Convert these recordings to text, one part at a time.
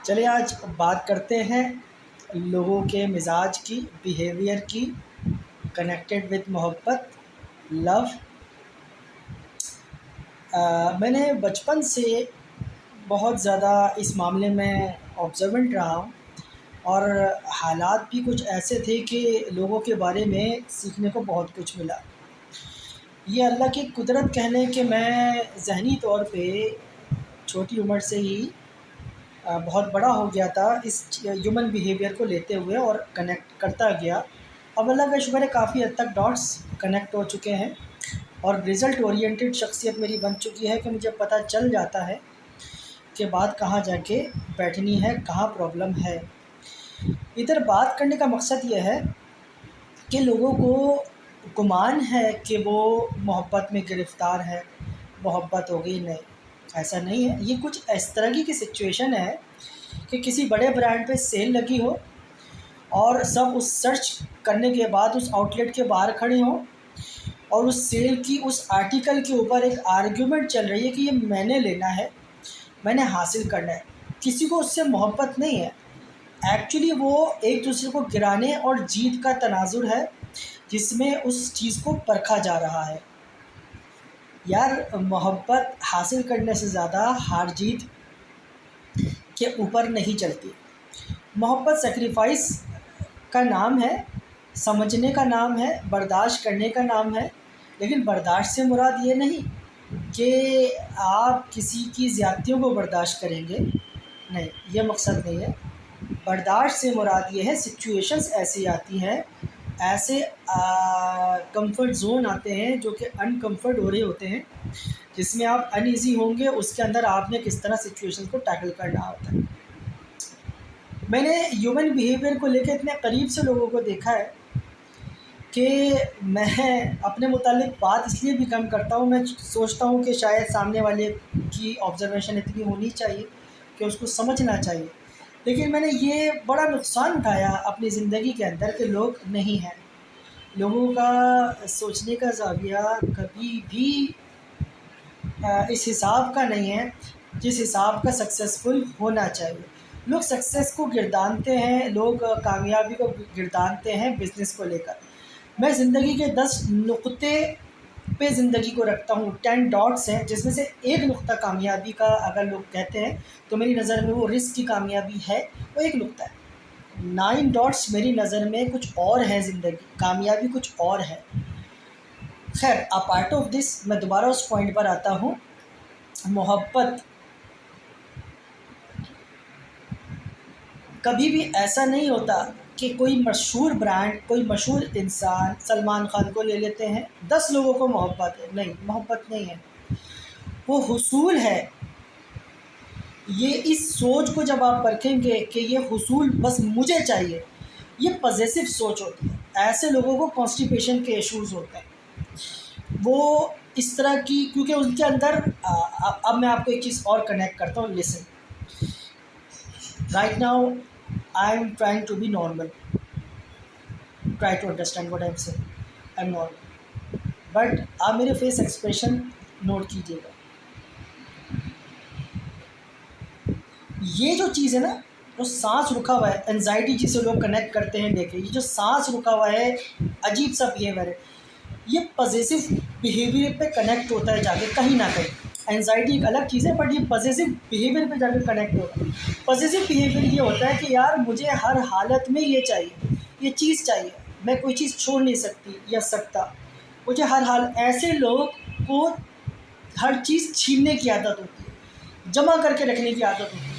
चलिए आज बात करते हैं लोगों के मिजाज की, बिहेवियर की, कनेक्टेड विद मोहब्बत, लव। मैंने बचपन से बहुत ज़्यादा इस मामले में ऑब्जर्वेंट रहा हूँ और हालात भी कुछ ऐसे थे कि लोगों के बारे में सीखने को बहुत कुछ मिला। ये अल्लाह की कुदरत कह लें कि मैं ज़हनी तौर पे छोटी उम्र से ही बहुत बड़ा हो गया था इस ह्यूमन बिहेवियर को लेते हुए और कनेक्ट करता गया। अब अल्लाह का शुक्र है काफ़ी हद तक डॉट्स कनेक्ट हो चुके हैं और रिज़ल्ट ओरिएंटेड शख्सियत मेरी बन चुकी है कि मुझे पता चल जाता है कि बात कहाँ जाके बैठनी है, कहाँ प्रॉब्लम है। इधर बात करने का मकसद ये है कि लोगों को गुमान है कि वो मोहब्बत में गिरफ़्तार है, मोहब्बत हो गई, नहीं, ऐसा नहीं है। ये कुछ इस तरह की सिचुएशन है कि किसी बड़े ब्रांड पे सेल लगी हो और सब उस सर्च करने के बाद उस आउटलेट के बाहर खड़े हों और उस सेल की उस आर्टिकल के ऊपर एक आर्ग्यूमेंट चल रही है कि ये मैंने लेना है, मैंने हासिल करना है। किसी को उससे मोहब्बत नहीं है। एक्चुअली वो एक दूसरे को गिराने और जीत का तनाजुर है जिसमें उस चीज़ को परखा जा रहा है। यार, मोहब्बत हासिल करने से ज़्यादा हार जीत के ऊपर नहीं चलती। मोहब्बत सेक्रीफाइस का नाम है, समझने का नाम है, बर्दाश्त करने का नाम है। लेकिन बर्दाश्त से मुराद ये नहीं कि आप किसी की ज़्यादतियों को बर्दाश्त करेंगे, नहीं, ये मकसद नहीं है। बर्दाश्त से मुराद ये है सिचुएशंस ऐसी आती हैं, ऐसे कंफर्ट ज़ोन आते हैं जो कि अनकंफर्ट हो रहे होते हैं, जिसमें आप अनईज़ी होंगे, उसके अंदर आपने किस तरह सिचुएशंस को टैकल करना होता है। मैंने ह्यूमन बिहेवियर को लेकर इतने करीब से लोगों को देखा है कि मैं अपने मुतालिक बात इसलिए भी कम करता हूँ। मैं सोचता हूँ कि शायद सामने वाले की ऑब्ज़र्वेशन इतनी होनी चाहिए कि उसको समझना चाहिए। लेकिन मैंने ये बड़ा नुकसान उठाया अपनी ज़िंदगी के अंदर कि लोग नहीं हैं। लोगों का सोचने का ज़ाविया कभी भी इस हिसाब का नहीं है जिस हिसाब का सक्सेसफुल होना चाहिए। लोग सक्सेस को गिरदानते हैं, लोग कामयाबी को गिरदानते हैं बिज़नेस को लेकर। मैं ज़िंदगी के 10 नुक्ते पे ज़िंदगी को रखता हूँ, 10 डॉट्स हैं, जिसमें से एक नुक्ता कामयाबी का अगर लोग कहते हैं तो मेरी नज़र में वो रिस्क की कामयाबी है, वो एक नुक्ता है। 9 डॉट्स मेरी नज़र में कुछ और है, ज़िंदगी कामयाबी कुछ और है। खैर, अ पार्ट ऑफ दिस मैं दोबारा उस पॉइंट पर आता हूँ। मोहब्बत कभी भी ऐसा नहीं होता कि कोई मशहूर ब्रांड, कोई मशहूर इंसान, सलमान खान को ले लेते हैं, 10 लोगों को मोहब्बत है। नहीं, मोहब्बत नहीं है, वो हुसूल है। ये इस सोच को जब आप परखेंगे कि ये हुसूल बस मुझे चाहिए, ये पॉजेसिव सोच होती है। ऐसे लोगों को कॉन्स्टिपेशन के इश्यूज़ होते हैं। वो इस तरह की, क्योंकि उनके अंदर अब मैं आपको एक चीज़ और कनेक्ट करता हूँ। Listen, right now I am trying to be normal, try to understand what I am saying. I am normal, but आप मेरे फेस एक्सप्रेशन नोट कीजिएगा। ये जो चीज़ है ना, जो सांस रुका हुआ है, एनजाइटी जिसे लोग कनेक्ट करते हैं, देखिए ये जो सांस रुका हुआ है, अजीब सा बिहेवियर है, ये पॉजेसिव बिहेवियर पे कनेक्ट होता है जाके कहीं ना कहीं। एनजाइटी एक अलग चीज़ है, बट ये पॉजेसिव बिहेवियर पे जाके कनेक्ट होता है। पॉजेसिव बिहेवियर ये होता है कि यार मुझे हर हालत में ये चाहिए, ये चीज़ चाहिए, मैं कोई चीज़ छोड़ नहीं सकती या सकता, मुझे हर हाल। ऐसे लोग को हर चीज़ छीनने की आदत होती है, जमा करके रखने की आदत होती है।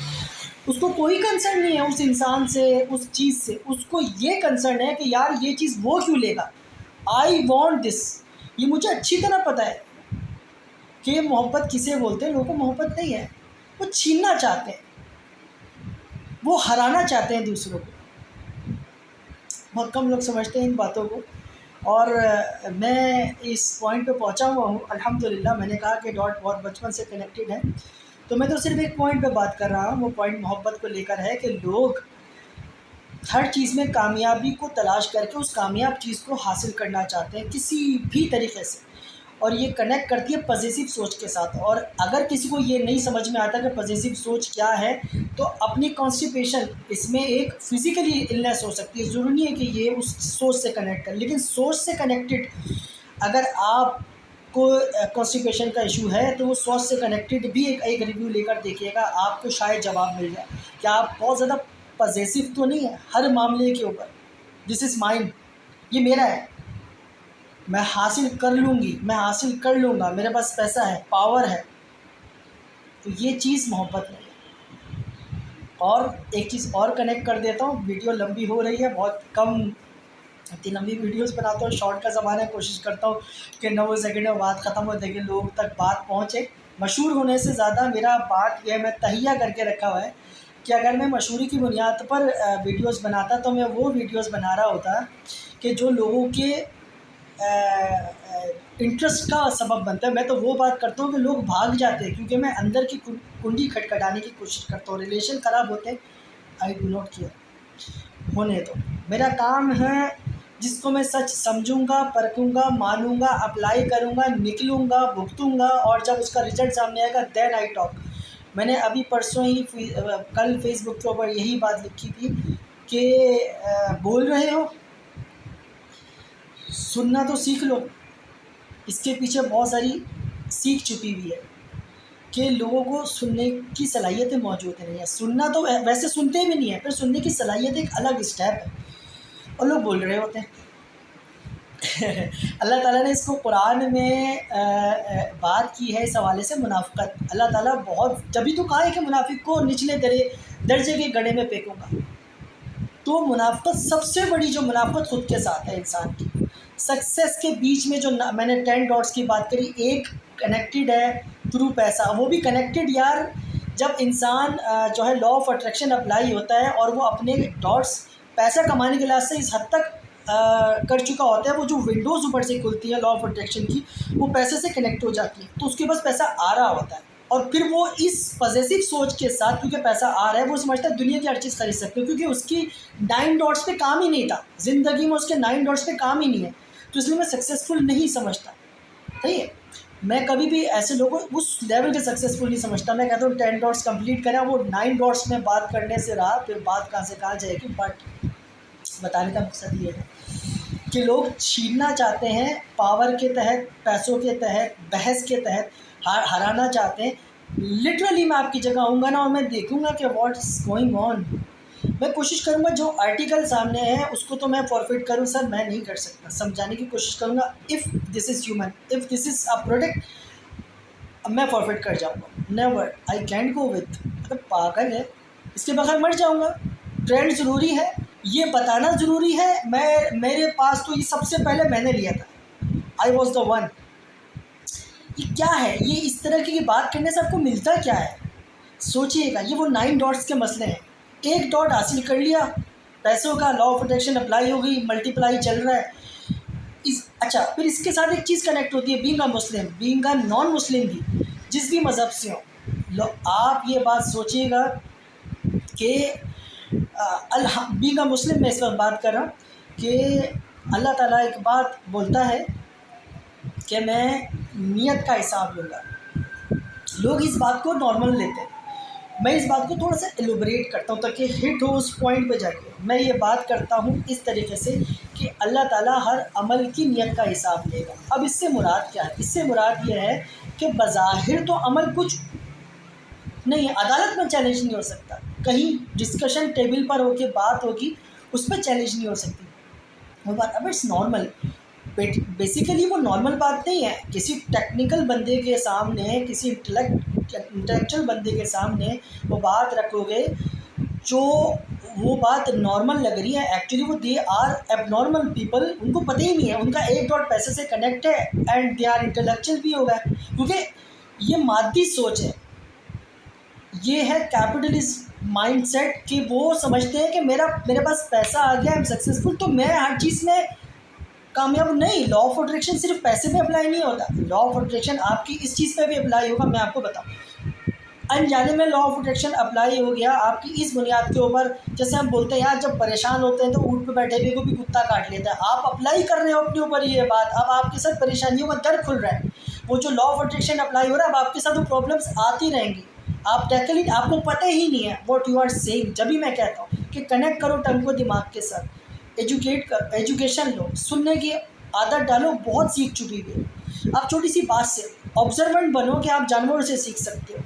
उसको कोई कंसर्न नहीं है उस इंसान से, उस चीज़ से, उसको ये कंसर्न है कि यार ये चीज़ वो क्यों लेगा, आई वॉन्ट दिस। ये मुझे अच्छी तरह पता है कि मोहब्बत किसे बोलते हैं। लोगों को मोहब्बत नहीं है, वो छीनना चाहते हैं, वो हराना चाहते हैं दूसरों को। बहुत कम लोग समझते हैं इन बातों को। और मैं इस पॉइंट पे पहुंचा हुआ हूँ अल्हम्दुलिल्लाह। मैंने कहा कि डॉट बहुत बचपन से कनेक्टेड है, तो मैं तो सिर्फ एक पॉइंट पे बात कर रहा हूँ। वो पॉइंट मोहब्बत को लेकर है कि लोग हर चीज़ में कामयाबी को तलाश करके उस कामयाब चीज़ को हासिल करना चाहते हैं किसी भी तरीके से। और ये कनेक्ट करती है पॉजिटिव सोच के साथ। और अगर किसी को ये नहीं समझ में आता कि पॉजिटिव सोच क्या है, तो अपनी कॉन्स्टिपेशन, इसमें एक फिज़िकली इलनेस हो सकती है, ज़रूरी नहीं है कि ये उस सोच से कनेक्ट कर, लेकिन सोच से कनेक्टेड अगर आपको कॉन्स्टिपेशन का इशू है तो वो सोच से कनेक्टेड भी एक रिव्यू लेकर देखिएगा, आपको शायद जवाब मिल जाए कि आप बहुत ज़्यादा पॉजिटिव तो नहीं है हर मामले के ऊपर। दिस इज़ माइंड, ये मेरा है, मैं हासिल कर लूँगी, मैं हासिल कर लूँगा, मेरे पास पैसा है, पावर है, तो ये चीज़ मोहब्बत नहीं है। और एक चीज़ और कनेक्ट कर देता हूँ, वीडियो लंबी हो रही है, बहुत कम इतनी लंबी वीडियोस बनाता हूँ, शॉर्ट का ज़माना है, कोशिश करता हूँ कि 9 सेकंड में बात ख़त्म हो, लेकिन लोगों तक बात पहुँचे। मशहूर होने से ज़्यादा मेरा बात यह मैं तहिया करके रखा हुआ है कि अगर मैं मशहूरी की बुनियाद पर वीडियोस बनाता तो मैं वो वीडियोस बना रहा होता कि जो लोगों के इंटरेस्ट का सबब बनता है। मैं तो वो बात करता हूँ कि लोग भाग जाते हैं क्योंकि मैं अंदर की कुंडी खटखटाने की कोशिश करता हूँ। रिलेशन ख़राब होते हैं, आई डू नॉट केयर, होने दो। मेरा काम है जिसको मैं सच समझूंगा, परखूंगा, मानूंगा, अप्लाई करूंगा, निकलूंगा, भुगतूंगा, और जब उसका रिजल्ट सामने आएगा देन आई टॉक। मैंने अभी परसों ही कल फेसबुक के ऊपर यही बात लिखी थी कि बोल रहे हो, सुनना तो सीख लो। इसके पीछे बहुत सारी सीख छुपी हुई है कि लोगों को सुनने की सलाहियतें मौजूद नहीं है। सुनना तो वैसे सुनते भी नहीं है, पर सुनने की सलाहियत एक अलग स्टेप है और लोग बोल रहे होते हैं। अल्लाह ताला ने इसको कुरान में बात की है इस हवाले से, मुनाफ़िक़त। अल्लाह ताला बहुत तभी तो कहा है कि मुनाफिक को निचले दर्जे के गड्ढे में फेंकूँगा। तो मुनाफ़िक़त सबसे बड़ी जो मुनाफ़िक़त खुद के साथ है इंसान की। सक्सेस के बीच में जो मैंने 10 डॉट्स की बात करी, एक कनेक्टेड है थ्रू पैसा, वो भी कनेक्टेड यार जब इंसान जो है लॉ ऑफ अट्रैक्शन अप्लाई होता है और वो अपने डॉट्स पैसा कमाने के लिहाज से इस हद तक कर चुका होता है, वो जो विंडोज़ ऊपर से खुलती है लॉ ऑफ अट्रैक्शन की, वो पैसे से कनेक्ट हो जाती है, तो उसके पास पैसा आ रहा होता है। और फिर वो इस पॉजिटिव सोच के साथ, क्योंकि पैसा आ रहा है, वो समझता है दुनिया की हर चीज़ खरीद सकते हो, क्योंकि उसकी 9 डॉट्स पे काम ही नहीं था ज़िंदगी में, उसके 9 डॉट्स पे काम ही नहीं है, तो इसलिए मैं सक्सेसफुल नहीं समझता। ठीक है, मैं कभी भी ऐसे लोगों उस लेवल के सक्सेसफुल नहीं समझता। मैं कहता हूँ 10 डॉट्स कंप्लीट करें, वो 9 डॉट्स में बात करने से रहा, फिर बात कहाँ से कहाँ जाएगी। बट बताने का मकसद ये है कि लोग छीनना चाहते हैं पावर के तहत, पैसों के तहत, बहस के तहत हराना चाहते हैं। लिटरली मैं आपकी जगह आऊँगा ना और मैं देखूँगा कि व्हाट इज़ गोइंग ऑन। मैं कोशिश करूँगा जो आर्टिकल सामने है उसको तो मैं फॉरफिट करूँ, सर मैं नहीं कर सकता, समझाने की कोशिश करूँगा। If this is human, if this is a product, मैं फॉरफिट कर जाऊँगा। Never, I can't go with, मतलब पागल है, इसके बगैर मर जाऊँगा। ट्रेंड ज़रूरी है, ये बताना ज़रूरी है। मेरे पास तो ये सबसे पहले मैंने लिया था, आई वॉज द वन। ये क्या है, ये इस तरह की बात करने से आपको मिलता क्या है? सोचिएगा, ये वो 9 डॉट्स के मसले हैं। एक डॉट हासिल कर लिया, पैसों का लॉ ऑफ अट्रैक्शन अप्लाई हो गई, मल्टीप्लाई चल रहा है। अच्छा, फिर इसके साथ एक चीज़ कनेक्ट होती है, being a Muslim, being a non Muslim भी, जिस भी मज़हब से हो। आप ये बात सोचिएगा कि बीइंग अ मुस्लिम मैं इस वक्त बात कर रहा हूँ कि अल्लाह ताला एक बात बोलता है कि मैं नियत का हिसाब लूँगा। लोग इस बात को नॉर्मल लेते हैं, मैं इस बात को थोड़ा सा एलोबरेट करता हूँ ताकि हिट हो उस पॉइंट पे जाके। मैं ये बात करता हूँ इस तरीके से कि अल्लाह ताला हर अमल की नियत का हिसाब लेगा। अब इससे मुराद क्या है? इससे मुराद ये है कि बज़ाहिर तो अमल कुछ नहीं है, अदालत में चैलेंज नहीं हो सकता, कहीं डिस्कशन टेबल पर होके बात होगी उस पर चैलेंज नहीं हो सकती वो बात। अब इट्स नॉर्मल, बेसिकली वो नॉर्मल बात नहीं है। किसी टेक्निकल बंदे के सामने, किसी इंटेलेक्चुअल बंदे के सामने वो बात रखोगे जो वो बात नॉर्मल लग रही है, एक्चुअली वो दे आर एबनॉर्मल पीपल, उनको पता ही नहीं है, उनका एक डॉट पैसे से कनेक्ट है एंड दे आर इंटेलेक्चुअल भी होगा, क्योंकि ये मादी सोच है, ये है कैपिटलिस्ट माइंडसेट कि वो समझते हैं कि मेरे पास पैसा आ गया, आई एम सक्सेसफुल, तो मैं हर चीज़ में कामयाब। नहीं, लॉ ऑफ अट्रैक्शन सिर्फ पैसे पे अप्लाई नहीं होता, लॉ ऑफ अट्रैक्शन आपकी इस चीज़ पे भी अप्लाई होगा। मैं आपको बताऊँ, अनजाने में लॉ ऑफ अट्रैक्शन अप्लाई हो गया आपकी इस बुनियाद के ऊपर। जैसे हम बोलते हैं यार जब परेशान होते हैं तो ऊँट पे बैठे हुए को भी कुत्ता काट लेता है, आप अप्लाई कर रहे हो अपने ऊपर ये बात, अब आपके साथ परेशानियों का दर खुल रहा है। वो जो लॉ ऑफ अट्रैक्शन अप्लाई हो रहा है, अब आपके साथ वो प्रॉब्लम्स आती रहेंगी, आप टैकल ही आपको पता ही नहीं है व्हाट यू आर सेइंग। जब भी मैं कहता हूँ कि कनेक्ट करो टंग को दिमाग के साथ, एजुकेशन लो, सुनने की आदत डालो, बहुत सीख चुकी है। आप छोटी सी बात से ऑब्जर्वेंट बनो कि आप जानवरों से सीख सकते हो,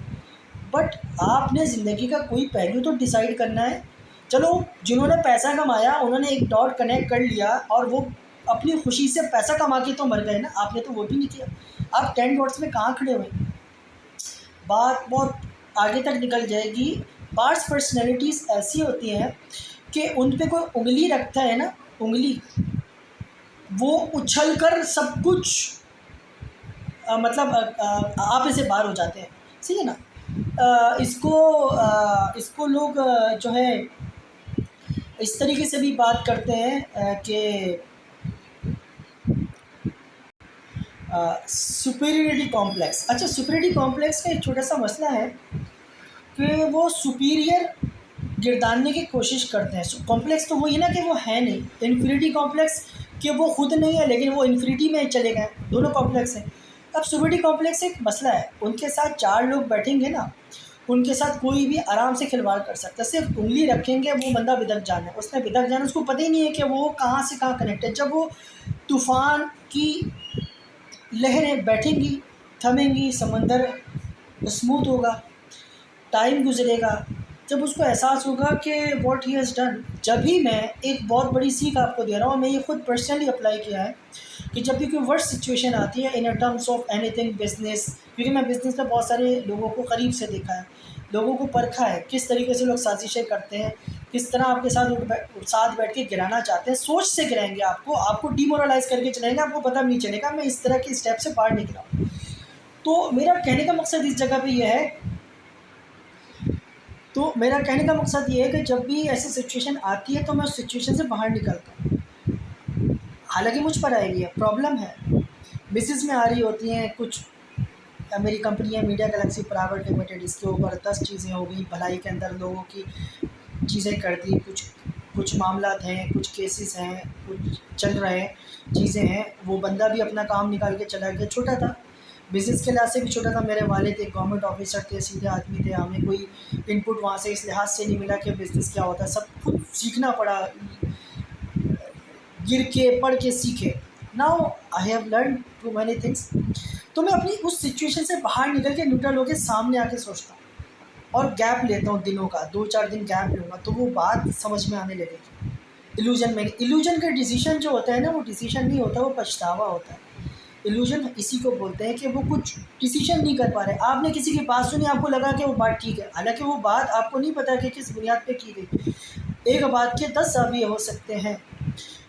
बट आपने ज़िंदगी का कोई पहलू तो डिसाइड करना है। चलो जिन्होंने पैसा कमाया उन्होंने एक डॉट कनेक्ट कर लिया और वो अपनी खुशी से पैसा कमा के तो मर गए ना, आपने तो वो भी नहीं किया। आप 10 डॉट्स में कहाँ खड़े हुए? बात बहुत आगे तक निकल जाएगी। पार्ट्स पर्सनैलिटीज़ ऐसी होती हैं कि उन पे कोई उंगली रखता है ना, उंगली, वो उछल कर सब कुछ मतलब आप इसे बाहर हो जाते हैं, ठीक है ना। इसको लोग जो है इस तरीके से भी बात करते हैं कि सुपीरियरिटी कॉम्प्लेक्स। अच्छा, सुपीरियरिटी कॉम्प्लेक्स का एक छोटा सा मसला है कि वो सुपीरियर गिरदानने की कोशिश करते हैं। कॉम्प्लेक्स तो वही ना कि वो है नहीं, इन्फिनिटी कॉम्प्लेक्स कि वो खुद नहीं है लेकिन वो इन्फिनिटी में चले गए, दोनों कॉम्प्लेक्स हैं। अब सुपीरियरिटी कॉम्प्लेक्स एक मसला है, उनके साथ 4 लोग बैठेंगे ना, उनके साथ कोई भी आराम से खिलवाड़ कर सकता है। सिर्फ उंगली रखेंगे वो बंदा बिदक जाना है, उसने बिदक जाना, उसको पता ही नहीं है कि वो कहाँ से कहाँ कनेक्ट है। जब वो तूफ़ान की लहरें बैठेंगी, थमेंगी, समंदर स्मूथ होगा, टाइम गुजरेगा, जब उसको एहसास होगा कि व्हाट ही हैज़ डन। जब भी मैं एक बहुत बड़ी सीख आपको दे रहा हूँ, मैं ये खुद पर्सनली अप्लाई किया है कि जब भी कोई वर्स्ट सिचुएशन आती है in terms of anything business, क्योंकि मैं बिज़नेस में बहुत सारे लोगों को करीब से देखा है, लोगों को परखा है, किस तरीके से लोग साजिशें करते हैं, किस तरह आपके साथ बैठ के गिराना चाहते हैं, सोच से गिराएंगे आपको डिमोरलाइज करके चलाएंगे, आपको पता भी नहीं चलेगा। मैं इस तरह के स्टेप से बाहर निकला हूँ। तो मेरा कहने का मकसद इस जगह पे ये है कि जब भी ऐसी सिचुएशन आती है तो मैं उस सिचुएशन से बाहर निकलता हूँ। हालांकि मुझ पर आएगी, प्रॉब्लम है, बिजनेस में आ रही होती हैं कुछ। मेरी कंपनी है मीडिया गैलेक्सी प्राइवेट लिमिटेड, इसके ऊपर 10 चीज़ें हो गई, भलाई के अंदर लोगों की चीज़ें कर दी, कुछ मामलात हैं, कुछ केसेस हैं, कुछ चल रहे हैं, चीज़ें हैं। वो बंदा भी अपना काम निकाल के चला गया, छोटा था, बिज़नेस के लिहाज से भी छोटा था। मेरे वालिद एक गवर्नमेंट ऑफिसर थे, सीधे आदमी थे, हमें कोई इनपुट वहाँ से इस लिहाज से नहीं मिला कि बिज़नेस क्या होता है, सब खुद सीखना पड़ा, गिर के पढ़ के सीखे। Now I have learn too many things. तो मैं अपनी उस सिचुएशन से बाहर निकल के न्यूट्रल होकर सामने आके सोचता हूँ और गैप लेता हूँ दिनों का, 2-4 दिन गैप लूँगा तो वो बात समझ में आने लगेगी। इल्यूजन का डिसीजन जो होता है ना, वो डिसीजन नहीं होता, वो पछतावा होता है। इल्यूजन इसी को बोलते हैं कि वो कुछ डिसीजन नहीं कर पा रहे। आपने किसी की बात सुनी, आपको लगा कि वो बात ठीक है, हालांकि वो बात आपको नहीं पता कि किस बुनियाद पे की गई। एक बात के 10 ज़ाविये हो सकते हैं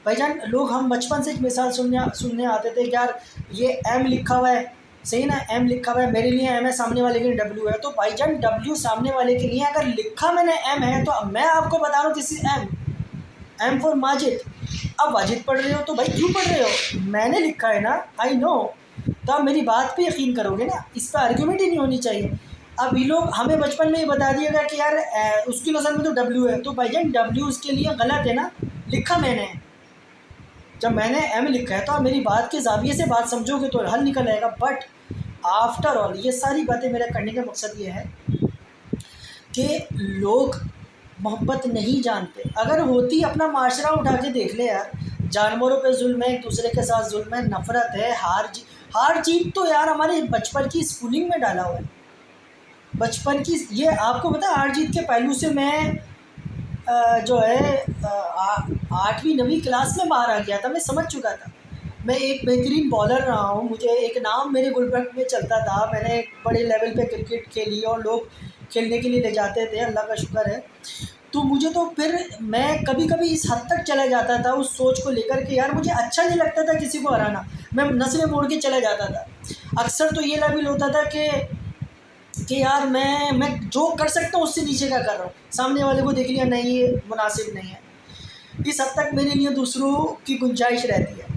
भाईजान। लोग, हम बचपन से एक मिसाल सुनने आते थे कि यार ये एम लिखा हुआ है, सही ना, एम लिखा हुआ है, मेरे लिए एम है, सामने वाले के लिए डब्ल्यू है। तो भाईजान डब्ल्यू सामने वाले के लिए, अगर लिखा मैंने एम है तो मैं आपको बता रहा हूँ this is M for Majid. अब वाजिद पढ़ रहे हो तो भाई क्यों पढ़ रहे हो, मैंने लिखा है ना, आई नो, तो आप मेरी बात पे यकीन करोगे ना, इस पर आर्ग्यूमेंट ही नहीं होनी चाहिए। अब ये लोग हमें बचपन में ही बता दिएगा कि यार उसकी नज़र में तो डब्ल्यू है, तो भाईजान डब्ल्यू उसके लिए गलत है ना, लिखा मैंने है। जब मैंने एम लिखा है तो आप मेरी बात के ज़ाविये से बात समझोगे तो हल निकल आएगा। बट आफ्टर ऑल ये सारी बातें मेरा करने का मकसद ये है कि लोग मोहब्बत नहीं जानते। अगर होती, अपना माशरा उठा के देख ले यार, जानवरों पे जुल्म है, एक दूसरे के साथ जुल्म है, नफ़रत है, हार जीत तो यार हमारे बचपन की स्कूलिंग में डाला हुआ है। बचपन की ये आपको पता है, हार जीत के पहलू से मैं जो है 8वीं 9वीं क्लास में बाहर आ गया था। मैं समझ चुका था मैं एक बेहतरीन बॉलर रहा हूँ, मुझे एक नाम मेरे गुलबर्ग में चलता था, मैंने एक बड़े लेवल पे क्रिकेट खेली और लोग खेलने के लिए ले जाते थे, अल्लाह का शुक्र है। तो मुझे तो फिर मैं कभी कभी इस हद तक चला जाता था उस सोच को लेकर के यार मुझे अच्छा नहीं लगता था किसी को हराना, मैं नस्लें मोड़ के चला जाता था। अक्सर तो ये लेवल होता था कि यार मैं जो कर सकता हूँ उससे नीचे का कर रहा हूँ, सामने वाले को देख लिया नहीं ये मुनासिब नहीं है। इस हद तक मेरे लिए दूसरों की गुंजाइश रहती है।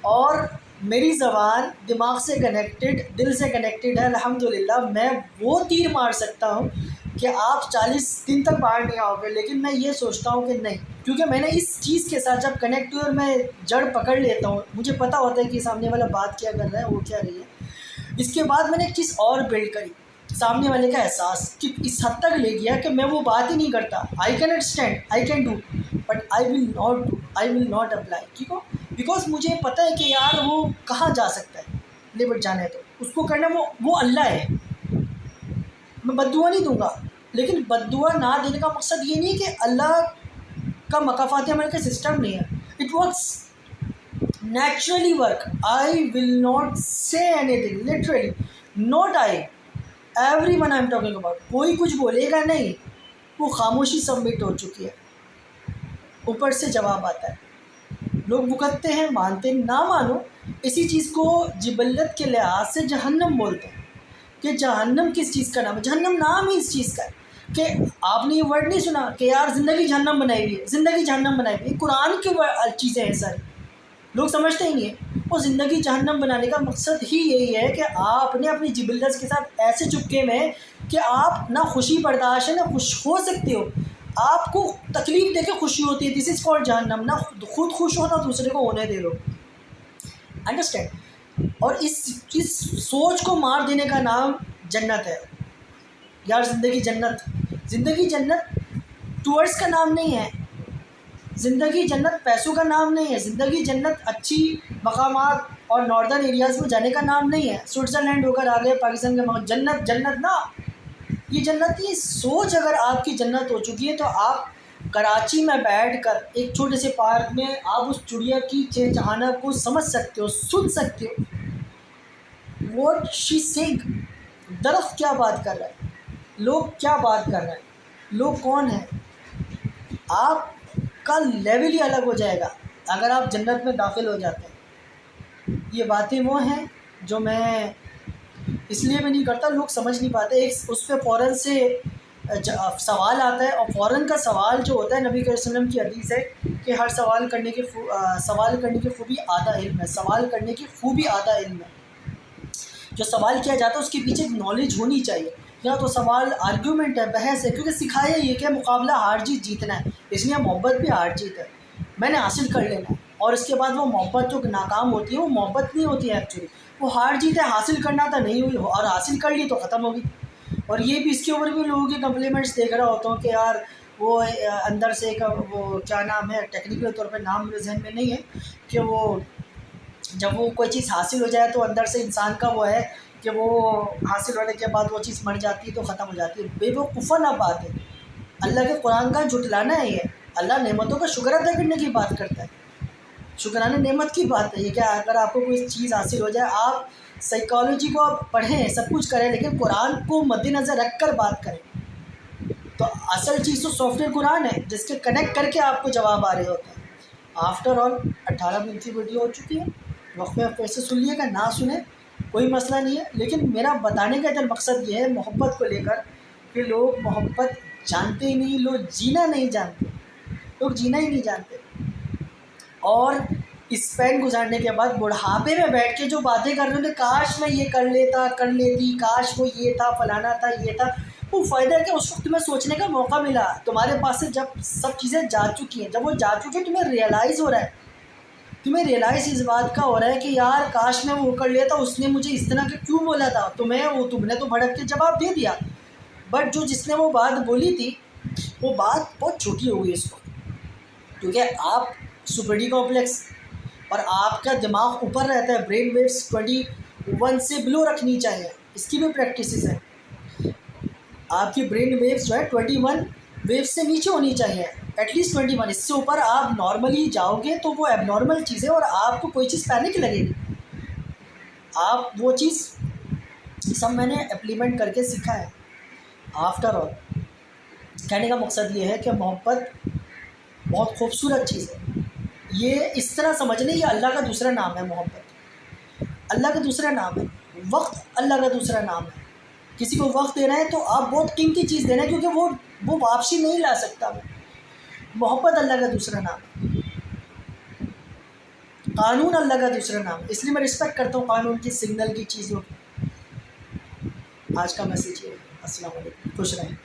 और मेरी ज़बान दिमाग से कनेक्टेड, दिल से कनेक्टेड है अल्हम्दुलिल्लाह। मैं वो तीर मार सकता हूँ कि आप 40 दिन तक बाहर नहीं आओगे, लेकिन मैं ये सोचता हूँ कि नहीं, क्योंकि मैंने इस चीज़ के साथ जब कनेक्ट हुई और मैं जड़ पकड़ लेता हूँ, मुझे पता होता है कि सामने वाला बात क्या कर रहा है, वो क्या रही है। इसके बाद मैंने एक चीज़ और बिल्ड करी, सामने वाले का एहसास कि इस हद तक ले गया कि मैं वो बात ही नहीं करता। I can understand, I can do, but I will not apply. ठीक हो, बिकॉज मुझे पता है कि यार वो कहाँ जा सकता है, ले बट जाने तो उसको करना, वो अल्लाह है। मैं बद्दुआ नहीं दूंगा, लेकिन बद्दुआ ना देने का मकसद ये नहीं कि अल्लाह का मकाफात अमल का सिस्टम नहीं है। It works naturally work. I will not say anything, literally not I, every one I am talking about. कोई कुछ बोलेगा नहीं, वो खामोशी सबमिट हो चुकी है, ऊपर से जवाब आता है। लोग भुगतते हैं, मानते ना मानो, इसी चीज़ को जिबल्लत के लिहाज से जहन्नम बोलते हैं। कि जहन्नम किस चीज़ का नाम है? जहन्नम नाम ही इस चीज़ का है कि आपने ये वर्ड नहीं सुना कि यार ज़िंदगी जहन्नम बनाई हुई है, ज़िंदगी जहन्नम बनाई हुई है। कुरान की चीज़ें हैं सारी, लोग समझते ही नहीं है। वो ज़िंदगी जहन्नम बनाने का मकसद ही यही है कि आपने अपनी जिबल्लत के साथ ऐसे चुपके में कि आप ना खुशी बर्दाश्त है ना खुश हो सकते हो, आपको तकलीफ़ देके खुशी होती है। दिस इज़ कॉल्ड जहन्नम। ना खुद खुश हो ना दूसरे को होने दे लो, अंडरस्टैंड। और इस सोच को मार देने का नाम जन्नत है। यार ज़िंदगी जन्नत टूवर्ड्स का नाम नहीं है। ज़िंदगी जन्नत पैसों का नाम नहीं है। ज़िंदगी जन्नत अच्छी मकामात और नॉर्दर्न एरियाज़ में जाने का नाम नहीं है। स्विट्ज़रलैंड होकर आ गए पाकिस्तान के मगर जन्नत ना, ये जन्नत, ये सोच अगर आपकी जन्नत हो चुकी है तो आप कराची में बैठकर एक छोटे से पार्क में आप उस चिड़िया की चहचहाना को समझ सकते हो, सुन सकते हो। व्हाट शी सिंग, दरख्त क्या बात कर रहा है, लोग क्या बात कर रहे हैं, लोग कौन है, आपका लेवल ही अलग हो जाएगा अगर आप जन्नत में दाखिल हो जाते हैं। ये बातें वो हैं जो मैं इसलिए भी नहीं करता, लोग समझ नहीं पाते। एक उस पर फ़ौरन से सवाल आता है, और फ़ौरन का सवाल जो होता है, नबी करीम सल्लल्लाहु अलैहि वसल्लम की हदीस है कि हर सवाल करने की खूबी आधा इल्म है। सवाल करने की खूबी आधा इल्म है। जो सवाल किया जाता है उसके पीछे एक नॉलेज होनी चाहिए। या तो सवाल आर्ग्यूमेंट है, बहस है, क्योंकि सिखाया ये कि मुकाबला हार जीत जीतना है, इसलिए मोहब्बत भी हार जीत है। मैंने हासिल कर लेना है, और इसके बाद वो मोहब्बत जो नाकाम होती है वो मोहब्बत नहीं होती है एक्चुअली, वो हार जीत है। हासिल करना था, नहीं हुई, और हासिल कर ली तो ख़त्म होगी। और ये भी इसके ऊपर भी लोगों के कम्प्लीमेंट्स देख रहा होता हूँ कि यार वो अंदर से एक वो क्या नाम है, टेक्निकल तौर पे नाम मेरे जहन में नहीं है, कि वो जब वो कोई चीज़ हासिल हो जाए तो अंदर से इंसान का वो है कि वो हासिल होने के बाद वो चीज़ मर जाती है तो ख़त्म हो जाती है। बेवकूफ़ाना बात है, अल्लाह के कुरान का झुटलाना है ये। अल्लाह नेमतों का शुक्र अदा करने की बात करता है, शुक्राना नेमत की बात है ये। क्या अगर आपको कोई चीज़ हासिल हो जाए, आप साइकोलॉजी को आप पढ़ें, सब कुछ करें, लेकिन कुरान को मद्देनज़र रख कर बात करें, तो असल चीज़ तो सॉफ्टवेयर कुरान है जिसके कनेक्ट करके आपको जवाब आ रहे होते हैं। आफ्टर ऑल 18 मिनट की वीडियो हो चुकी है, वक्फे वक्फे से सुन लिएगा, ना सुने कोई मसला नहीं है, लेकिन मेरा बताने का इधर मकसद ये है मोहब्बत को लेकर कि लोग मोहब्बत जानते ही नहीं, लोग जीना नहीं जानते, लोग जीना ही नहीं जानते। और इस पेन गुजारने के बाद बुढ़ापे में बैठ के जो बातें कर रहे थे, काश मैं ये कर लेता, कर लेती, काश वो ये था, फलाना था, ये था, वो फ़ायदा क्या? उस वक्त तुम्हें सोचने का मौका मिला, तुम्हारे पास से जब सब चीज़ें जा चुकी हैं, जब वो जा चुकी हैं, तुम्हें रियलाइज़ हो रहा है, तुम्हें रियलाइज़ इस बात का हो रहा है कि यार काश मैं वो कर लेता, उसने मुझे इस तरह के क्यों बोला था, तुमने तो भड़क के जवाब दे दिया, बट जो जिसने वो बात बोली थी वो बात बहुत छोटी हो गई इसको, क्योंकि आप सुपरडी कॉम्प्लेक्स और आपका दिमाग ऊपर रहता है, ब्रेन वेव्स 21 से बिलो रखनी चाहिए, इसकी भी प्रैक्टिसेस है। आपकी ब्रेन वेव्स जो है 21 वेव्स से नीचे होनी चाहिए, एटलीस्ट 21। इससे ऊपर आप नॉर्मली जाओगे तो वो एबनॉर्मल चीज़ है और आपको कोई चीज़ पैनिक लगेगी। आप वो चीज़ सब मैंने इम्प्लीमेंट करके सीखा है। आफ्टर ऑल कहने का मकसद ये है कि मोहब्बत बहुत खूबसूरत चीज़ है। ये इस तरह समझ लें, ये अल्लाह का दूसरा नाम है। मोहब्बत अल्लाह का दूसरा नाम है, वक्त अल्लाह का दूसरा नाम है। किसी को वक्त देना है तो आप बहुत कीमती चीज़ देना है, क्योंकि वो वापसी नहीं ला सकता। मोहब्बत अल्लाह का दूसरा नाम है। कानून अल्लाह का दूसरा नाम है, इसलिए मैं रिस्पेक्ट करता हूँ कानून की, सिग्नल की, चीज़ों की। आज का मैसेज ये है। अस्सलाम वालेकुम, खुश रहें।